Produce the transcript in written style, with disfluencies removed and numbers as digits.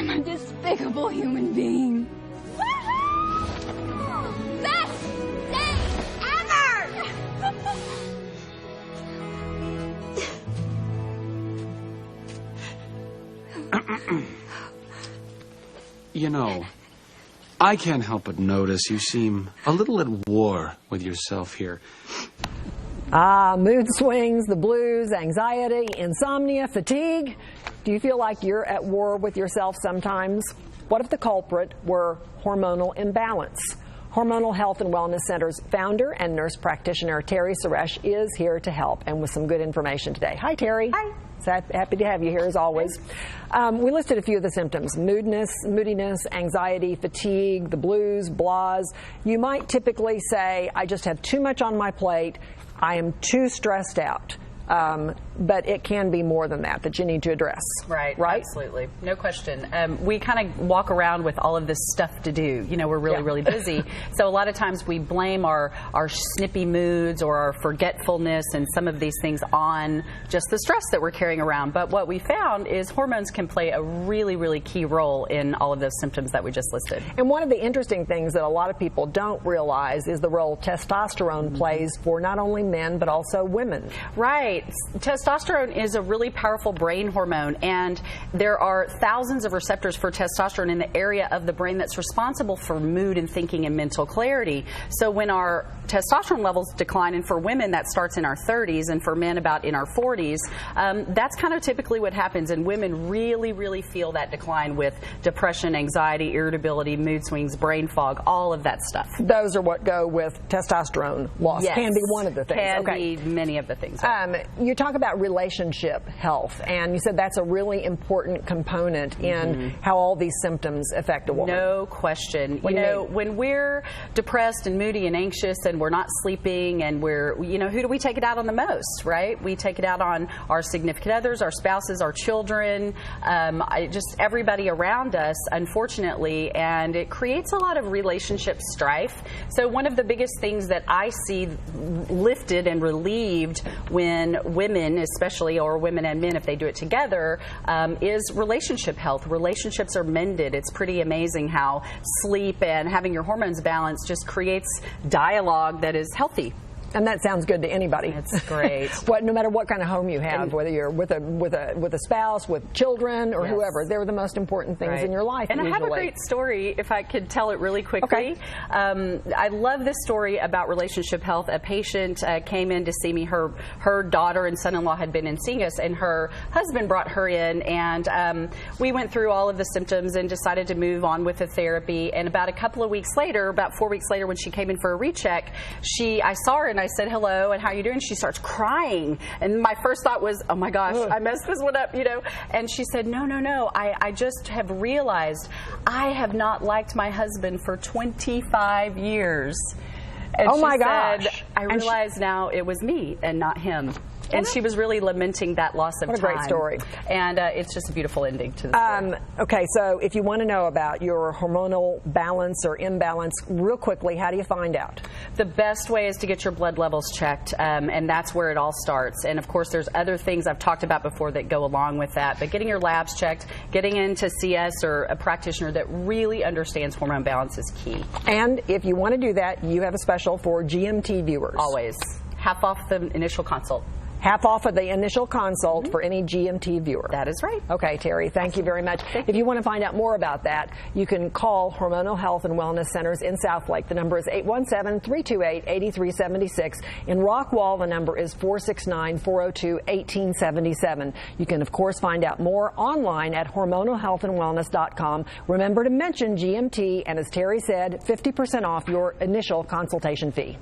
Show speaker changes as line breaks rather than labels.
am a despicable human being. Woohoo! Best day ever!
You know, I can't help but notice you seem a little at war with yourself here.
Mood swings, the blues, anxiety, insomnia, fatigue. Do you feel like you're at war with yourself sometimes? What if the culprit were hormonal imbalance? Hormonal Health and Wellness Center's founder and nurse practitioner Terry Suresh is here to help and with some good information today. Hi, Terry.
Hi.
So happy to have you here as always. We listed a few of the symptoms: moodiness, anxiety, fatigue, the blues, blahs. You might typically say, I just have too much on my plate. I am too stressed out. But it can be more than that you need to address.
Right,
right?
Absolutely. No question. We kind of walk around with all of this stuff to do. You know, we're really busy. So a lot of times we blame our snippy moods or our forgetfulness and some of these things on just the stress that we're carrying around. But what we found is hormones can play a really key role in all of those symptoms that we just listed.
And one of the interesting things that a lot of people don't realize is the role testosterone plays for not only men but also women.
Right. Testosterone is a really powerful brain hormone, and there are thousands of receptors for testosterone in the area of the brain that's responsible for mood and thinking and mental clarity. So when our testosterone levels decline, and for women that starts in our 30s and for men about in our 40s, that's kind of typically what happens, and women really feel that decline with depression, anxiety, irritability, mood swings, brain fog, all of that stuff.
Those are what go with testosterone loss.
Yes.
Can be one of the things.
Can be many of the things.
You talk about relationship health, and you said that's a really important component in how all these symptoms affect a woman.
No question. You know, when we're depressed and moody and anxious and we're not sleeping and we're, you know, who do we take it out on the most, right? We take it out on our significant others, our spouses, our children, just everybody around us, unfortunately, and it creates a lot of relationship strife. So one of the biggest things that I see lifted and relieved when women, especially, or women and men if they do it together, is relationship health. Relationships are mended. It's pretty amazing how sleep and having your hormones balanced just creates dialogue that is healthy.
And that sounds good to anybody.
It's great.
No matter what kind of home you have, whether you're with a spouse, with children, or whoever, they're the most important things in your life.
And
usually.
I have a great story, if I could tell it really quickly.
Okay.
I love this story about relationship health. A patient came in to see me. Her daughter and son-in-law had been in seeing us, and her husband brought her in, and we went through all of the symptoms and decided to move on with the therapy. And about a couple of weeks later, about 4 weeks later, when she came in for a recheck, I saw her and I said, hello, and how are you doing? She starts crying. And my first thought was, oh my gosh, I messed this one up, you know. And she said, no. I just have realized I have not liked my husband for 25 years. And
oh my
said,
gosh.
I realize now it was me and not him. And she was really lamenting that loss of time.
What a great story.
And it's just a beautiful ending to the story.
Okay, so if you want to know about your hormonal balance or imbalance, real quickly, how do you find out?
The best way is to get your blood levels checked, and that's where it all starts. And of course, there's other things I've talked about before that go along with that. But getting your labs checked, getting in to see us or a practitioner that really understands hormone balance is key.
And if you want to do that, you have a special for GMT viewers.
Always. Half off the initial consult.
Half off of the initial consult for any GMT viewer.
That is right.
Okay, Terry, thank you very much. If you want to find out more about that, you can call Hormonal Health and Wellness Centers in Southlake. The number is 817-328-8376. In Rockwall, the number is 469-402-1877. You can, of course, find out more online at hormonalhealthandwellness.com. Remember to mention GMT, and as Terry said, 50% off your initial consultation fee.